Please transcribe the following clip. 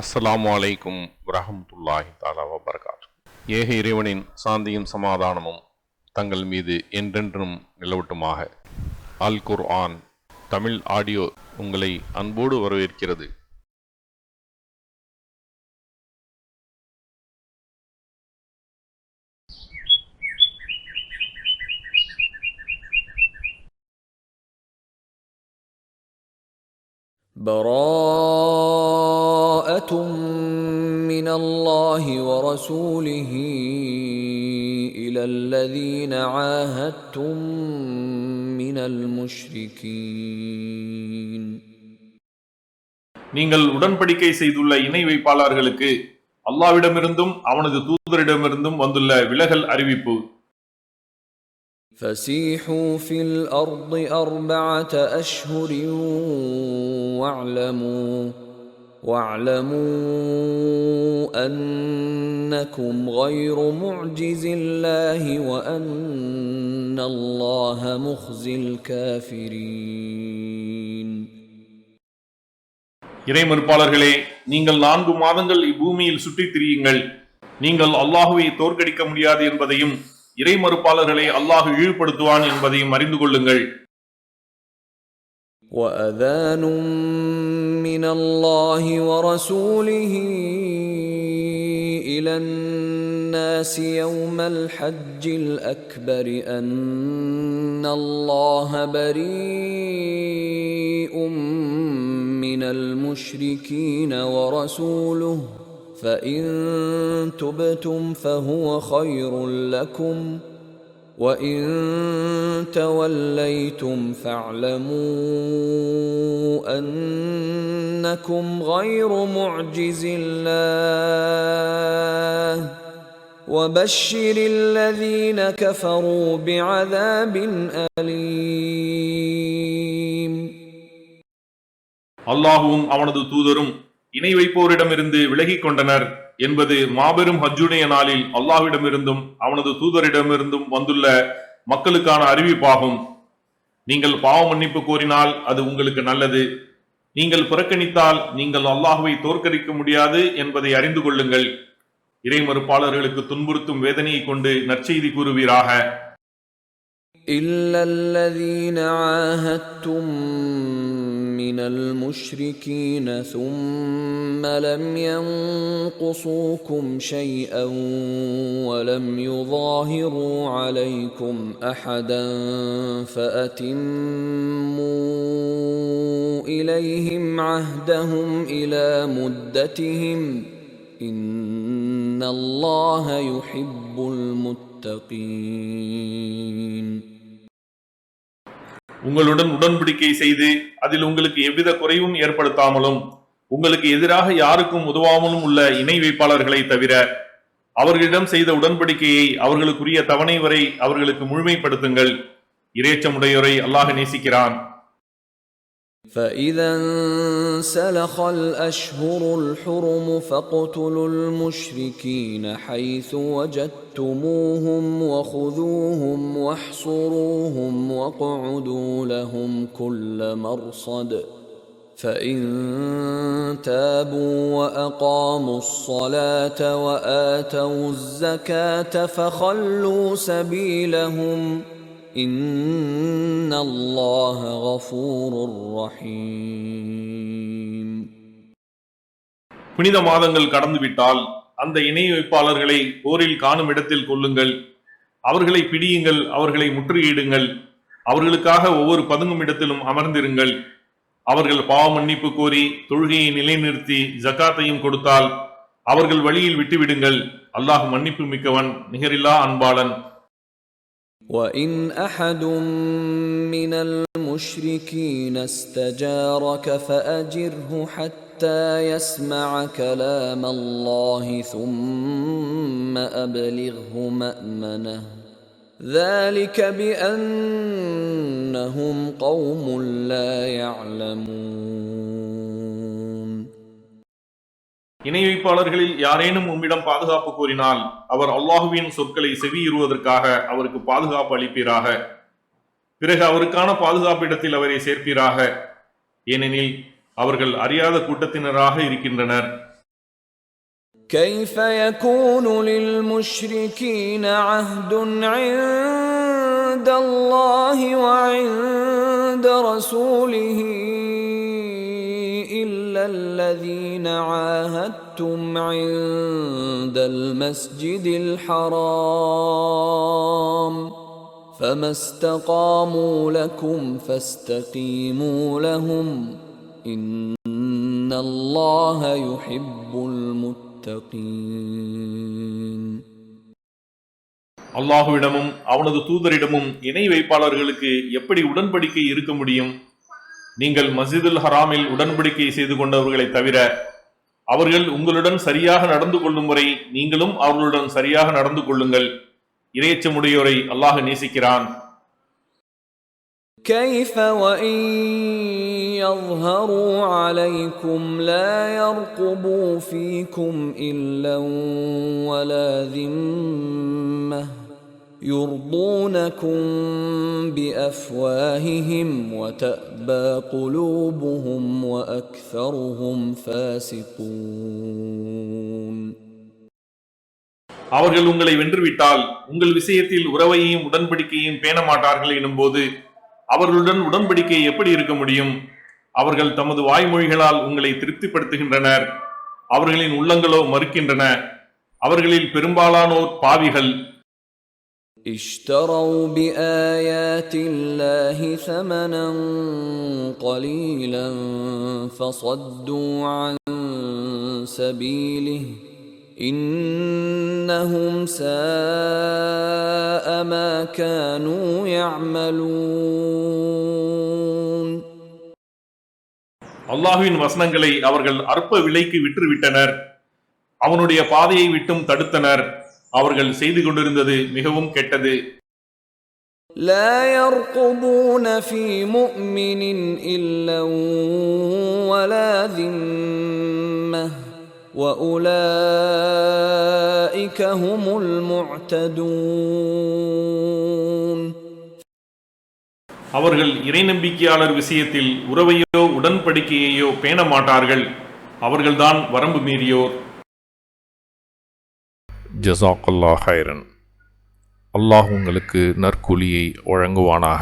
அஸ்ஸலாமு அலைக்கும் வரஹ்மத்துல்லாஹி தஆலா வபரகாத்துஹு. ஏக இறைவனின் சாந்தியும் சமாதானமும் தங்கள் மீது என்றென்றும் நிலவட்டுமாக. அல் குர்ஆன் தமிழ் ஆடியோ உங்களை அன்போடு வரவேற்கிறது. براءة من الله ورسوله إلى الذين عاهدتم من المشركين. நீங்கள் உடன்படிக்கை செய்துள்ள இணை வைப்பாளர்களுக்கு அல்லாஹ்விடமிருந்தும் அவனது தூதரிடமிருந்தும் வந்துள்ள விலகல் அறிவிப்பு. فسيحوا في الأرض 4 أشهر واعلموا أنكم غير معجز الله وأن الله مخزي الكافرين. இறை மறுப்பாளர்களே, நீங்கள் 4 மாதங்கள் இப்பூமியில் சுற்றித் திரியுங்கள். நீங்கள் அல்லாஹுவை தோற்கடிக்க முடியாது என்பதையும் இறை மறுப்பாளர்களை அல்லாஹ் இழிவுபடுத்துவான் என்பதையும் அறிந்து கொள்ளுங்கள். وَأَذَانٌ مِّنَ اللَّهِ وَرَسُولِهِ إِلَى النَّاسِ يَوْمَ الْحَجِّ الْأَكْبَرِ أَنَّ اللَّهَ بَرِيءٌ مِّنَ الْمُشْرِكِينَ وَرَسُولُهُ فَإِن تُبْتُمْ فَهُوَ خَيْرٌ لَّكُمْ وَإِن تَوَلَّيْتُمْ فَاعْلَمُوا أَنَّكُمْ غَيْرُ مُعْجِزِ اللَّهِ وَبَشِّرِ الَّذِينَ كَفَرُوا بِعَذَابٍ أَلِيمٍ. அல்லாஹுவும் அவனது தூதரும் இணை வைப்போரிடமிருந்து விலகிக் கொண்டனர் என்பது மாபெரும் ஹஜ்ஜுடைய நாளில் அல்லாஹ்விடமிருந்தும் அவனது தூதரிடமிருந்தும் வந்துள்ள மக்களுக்கான அறிவிப்பாகும். நீங்கள் பாவ மன்னிப்பு கோரினால் அது உங்களுக்கு நல்லது. நீங்கள் புறக்கணித்தால் நீங்கள் அல்லாஹுவை தோற்கடிக்க முடியாது என்பதை அறிந்து கொள்ளுங்கள். இறை மறுப்பாளர்களுக்கு துன்புறுத்தும் வேதனையை கொண்டு நற்செய்தி கூறுவீராக. إِلَّا الَّذِينَ عَاهَدتُّم مِّنَ الْمُشْرِكِينَ ثُمَّ لَمْ يَنقُصُوكُمْ شَيْئًا وَلَمْ يُظَاهِرُوا عَلَيْكُمْ أَحَدًا فَأَتِمُّوا إِلَيْهِمْ عَهْدَهُمْ إِلَى مُدَّتِهِمْ إِنَّ اللَّهَ يُحِبُّ الْمُتَّقِينَ. உங்களுடன் உடன்படிக்கை செய்து அதில் உங்களுக்கு எவ்வித குறைவும் ஏற்படுத்தாமலும் உங்களுக்கு எதிராக யாருக்கும் உதவாமலும் உள்ள இணை வைப்பாளர்களை தவிர அவர்களிடம் செய்த உடன்படிக்கையை அவர்களுக்குரிய தவணை வரை அவர்களுக்கு முழுமைப்படுத்துங்கள். இறைச்சமுடையோரை அல்லாஹ் நேசிக்கிறான். فَإِذَا انسَلَخَ الْأَشْهُرُ الْحُرُمُ فَاقْتُلُوا الْمُشْرِكِينَ حَيْثُ وَجَدتُّمُوهُمْ وَخُذُوهُمْ وَاحْصُرُوهُمْ وَاقْعُدُوا لَهُمْ كُلَّ مَرْصَدٍ فَإِن تَابُوا وَأَقَامُوا الصَّلَاةَ وَآتَوُا الزَّكَاةَ فَخَلُّوا سَبِيلَهُمْ إِنَّ اللَّهَ غَفُورٌ رَّحِيمٌ. புனித மாதங்கள் கடந்துவிட்டால் அந்த இணை வைப்பாளர்களை போரில் காணும் இடத்தில் கொல்லுங்கள். அவர்களை பிடியுங்கள், அவர்களை முற்றுகையிடுங்கள். அவர்களுக்காக ஒவ்வொரு பதுங்கும் இடத்திலும் அமர்ந்திருங்கள். அவர்கள் பாவ மன்னிப்பு கோரி தொழுகையை நிலைநிறுத்தி ஜகாத்தையும் கொடுத்தால் அவர்கள் வழியில் விட்டுவிடுங்கள். அல்லாஹ் மன்னிப்பு மிக்கவன், நிகரில்லா அன்பாளன். وَإِنْ أَحَدٌ مِّنَ الْمُشْرِكِينَ اسْتَجَارَكَ فَأَجِرْهُ حَتَّى يَسْمَعَ كَلَامَ اللَّهِ ثُمَّ أَبْلِغْهُ مَأْمَنَهُ ذَلِكَ بِأَنَّهُمْ قَوْمٌ لَّا يَعْلَمُونَ. இணை வைப்பாளர்களில் யாரேனும் உம்மிடம் பாதுகாப்பு கோரினால் அவர் அல்லாஹுவின் சொற்களை செவியுறுவதற்காக அவருக்கு பாதுகாப்பு அளிப்பீராக. பிறகு அவருக்கான பாதுகாப்பிடத்தில் அவரை சேர்ப்பீராக. ஏனெனில் அவர்கள் அறியாத கூட்டத்தினராக இருக்கின்றனர். كيف يكون للمشركين عهد عند الله وعند رسوله إلا الذين عاهدتم عند المسجد الحرام فما استقاموا لكم فاستقيموا لهم إن الله يحب المتقين. அல்லாஹுவிடமும் அவனது தூதரிடமும் இணை வைப்பாளர்களுக்கு எப்படி உடன்படிக்கை இருக்க முடியும்? நீங்கள் மஸ்ஜிதுல் ஹராமில் உடன்படிக்கை செய்து கொண்டவர்களை தவிர அவர்கள் உங்களுடன் சரியாக நடந்து கொள்ளும் வரை நீங்களும் அவர்களுடன் சரியாக நடந்து கொள்ளுங்கள். இறையச்சமுடையோரை அல்லாஹ் நேசிக்கிறான். كيف وإن يظهروا عليكم لا يرقبوا فيكم إلا ولا ذمة يرضونكم بأفواههم وتأبى قلوبهم وأكثرهم فاسقون. அவர்கள் உங்களை வென்றுவிட்டால் உங்கள் விஷயத்தில் உறவையும் உடன்படிக்கையும் பேண மாட்டார்கள் எனும்போது அவர்களுடன் உடன்படிக்கை எப்படி இருக்க முடியும்? அவர்கள் தமது வாய்மொழிகளால் உங்களை திருப்திப்படுத்துகின்றனர், அவர்களின் உள்ளங்களோ மறுக்கின்றன. அவர்களில் பெரும்பாலானோர் பாவிகள். اشتروا بآيات الله ثمنا قليلا فصدوا عن سبيله إنهم ساء ما كانوا يعملون. அல்லாஹ்வின் வசனங்களை அவர்கள் அற்ப விலைக்கு விற்றுவிட்டனர், அவனுடைய பாதையை விட்டும் தடுத்தனர். அவர்கள் செய்து கொண்டிருந்தது மிகவும் கெட்டது. لا يرقبون في مؤمن إلا ولا ذمة وأولئك هم المعتدون. அவர்கள் இறை நம்பிக்கையாளர் விஷயத்தில் உறவையோ உடன்படிக்கையையோ பேண மாட்டார்கள், அவர்கள்தான் வரம்பு மீறியோர். ஜஸாக்கல்லாஹ் ஹைரன். அல்லாஹ் உங்களுக்கு நற்கூலியை வழங்குவானாக.